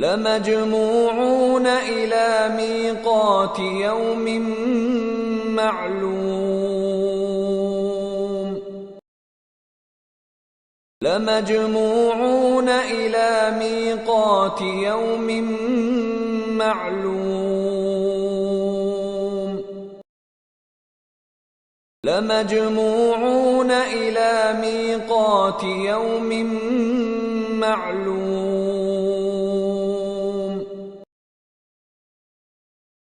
لَمَجْمُوعُونَ إِلَى مِيقَاتِ يَوْمٍ مَّعْلُومٍ لَمَجْمُوعُونَ إِلَى مِيقَاتِ يَوْمٍ مَّعْلُومٍ لَمَجْمُوعُونَ إِلَى مِيقَاتِ يَوْمٍ مَّعْلُومٍ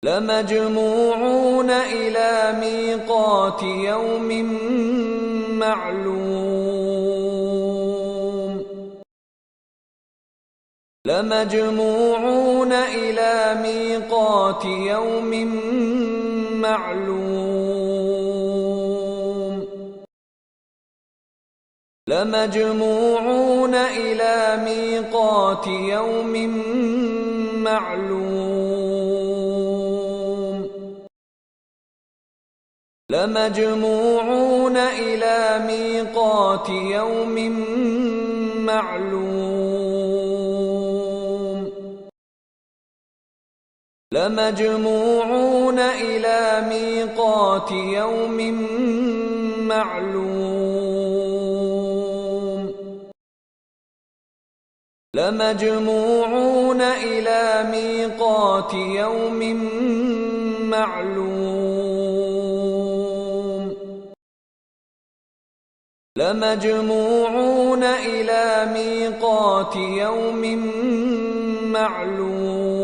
لَمَجْمُوعُونَ إِلَى مِيقَاتِ يَوْمٍ مَّعْلُومٍ لَمَجْمُوعُونَ إِلَى مِيقَاتِ يَوْمٍ مَّعْلُومٍ لَمَجْمُوعُونَ إِلَى مِيقَاتِ يَوْمٍ مَّعْلُومٍ لَمَجْمُوعُونَ إِلَى مِيقَاتِ يَوْمٍ مَّعْلُومٍ لَمَجْمُوعُونَ إِلَى مِيقَاتِ يَوْمٍ مَّعْلُومٍ لَمَجْمُوعُونَ إِلَى مِيقَاتِ يَوْمٍ مَّعْلُومٍ لَمَجْمُوعُونَ إِلَى مِيقَاتِ يَوْمٍ مَّعْلُومٍ